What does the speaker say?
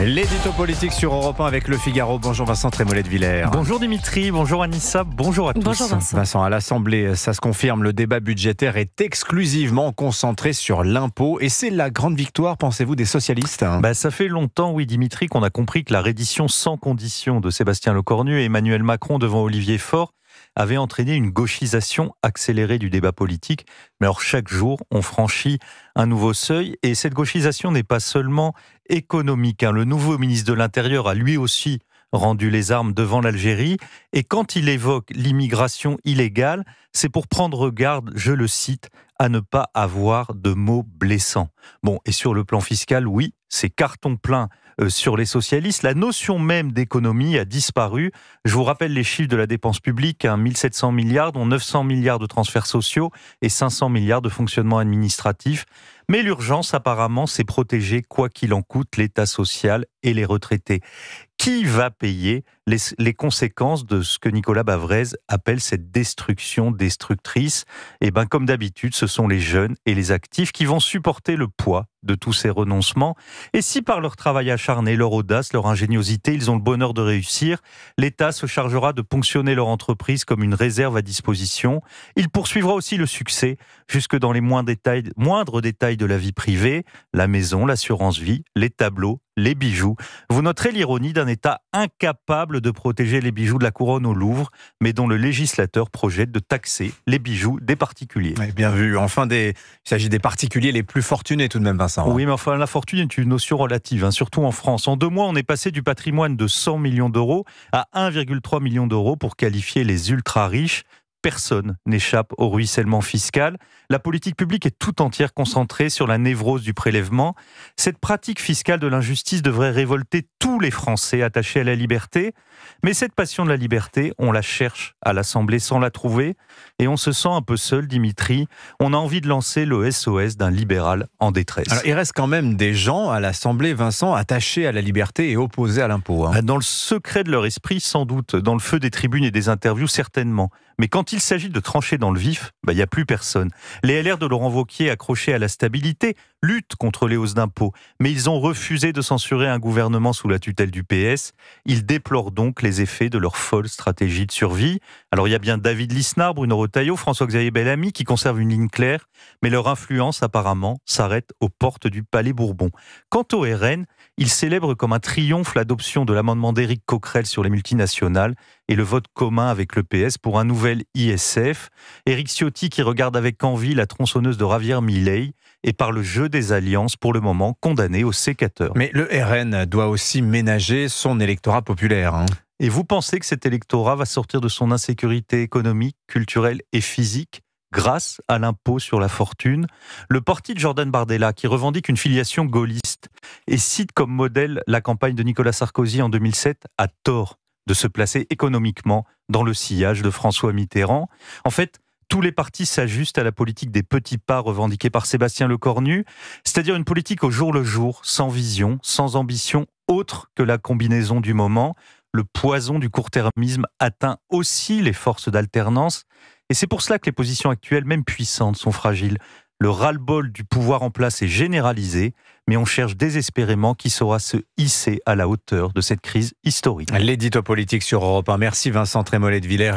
L'édito politique sur Europe 1 avec Le Figaro. Bonjour Vincent Trémollet de Villers. Bonjour Dimitri, bonjour Anissa, bonjour à tous. Bonjour Vincent. Vincent, à l'Assemblée, ça se confirme, le débat budgétaire est exclusivement concentré sur l'impôt. Et c'est la grande victoire, pensez-vous, des socialistes ? Ça fait longtemps, oui Dimitri, qu'on a compris que la reddition sans condition de Sébastien Lecornu et Emmanuel Macron devant Olivier Faure avait entraîné une gauchisation accélérée du débat politique. Mais alors chaque jour, on franchit un nouveau seuil. Et cette gauchisation n'est pas seulement économique. Le nouveau ministre de l'Intérieur a lui aussi rendu les armes devant l'Algérie. Et quand il évoque l'immigration illégale, c'est pour prendre garde, je le cite, à ne pas avoir de mots blessants. Bon, et sur le plan fiscal, oui, c'est carton plein sur les socialistes. La notion même d'économie a disparu. Je vous rappelle les chiffres de la dépense publique, 1700 milliards, dont 900 milliards de transferts sociaux et 500 milliards de fonctionnement administratif. Mais l'urgence, apparemment, c'est protéger, quoi qu'il en coûte, l'État social et les retraités. Qui va payer les conséquences de ce que Nicolas Bavrez appelle cette destruction destructrice ? Comme d'habitude, ce sont les jeunes et les actifs qui vont supporter le poids de tous ces renoncements. Et si par leur travail acharné, leur audace, leur ingéniosité, ils ont le bonheur de réussir, l'État se chargera de ponctionner leur entreprise comme une réserve à disposition. Il poursuivra aussi le succès jusque dans les moindres détails de la vie privée, la maison, l'assurance vie, les tableaux, les bijoux. Vous noterez l'ironie d'un État incapable de protéger les bijoux de la couronne au Louvre, mais dont le législateur projette de taxer les bijoux des particuliers. Oui, bien vu. Il s'agit des particuliers les plus fortunés tout de même, Vincent. Oui, mais enfin, la fortune est une notion relative, surtout en France. En 2 mois, on est passé du patrimoine de 100 millions d'euros à 1,3 million d'euros pour qualifier les ultra-riches. Personne n'échappe au ruissellement fiscal. La politique publique est tout entière concentrée sur la névrose du prélèvement. Cette pratique fiscale de l'injustice devrait révolter tous les Français attachés à la liberté. Mais cette passion de la liberté, on la cherche à l'Assemblée sans la trouver. Et on se sent un peu seul, Dimitri. On a envie de lancer le SOS d'un libéral en détresse. Alors, il reste quand même des gens à l'Assemblée, Vincent, attachés à la liberté et opposés à l'impôt. Dans le secret de leur esprit, sans doute. Dans le feu des tribunes et des interviews, certainement. Mais quand il s'agit de trancher dans le vif, il n'y a plus personne. Les LR de Laurent Wauquiez, accrochés à la stabilité, luttent contre les hausses d'impôts. Mais ils ont refusé de censurer un gouvernement sous la tutelle du PS. Ils déplorent donc les effets de leur folle stratégie de survie. Alors il y a bien David Lisnard, Bruno Retailleau, François-Xavier Bellamy qui conservent une ligne claire. Mais leur influence, apparemment, s'arrête aux portes du Palais Bourbon. Quant au RN, il célèbre comme un triomphe l'adoption de l'amendement d'Éric Coquerel sur les multinationales et le vote commun avec le PS pour un nouvel ISF. Éric Ciotti qui regarde avec envie la tronçonneuse de Javier Milei et par le jeu des alliances, pour le moment, condamné au sécateur. Mais le RN doit aussi ménager son électorat populaire. Et vous pensez que cet électorat va sortir de son insécurité économique, culturelle et physique grâce à l'impôt sur la fortune? Le parti de Jordan Bardella, qui revendique une filiation gaulliste et cite comme modèle la campagne de Nicolas Sarkozy en 2007, a tort de se placer économiquement dans le sillage de François Mitterrand. En fait, tous les partis s'ajustent à la politique des petits pas revendiquée par Sébastien Lecornu, c'est-à-dire une politique au jour le jour, sans vision, sans ambition, autre que la combinaison du moment. Le poison du court-termisme atteint aussi les forces d'alternance. Et c'est pour cela que les positions actuelles, même puissantes, sont fragiles. Le ras-le-bol du pouvoir en place est généralisé, mais on cherche désespérément qui saura se hisser à la hauteur de cette crise historique. L'édito politique sur Europe 1. Merci Vincent Trémollet de Villers.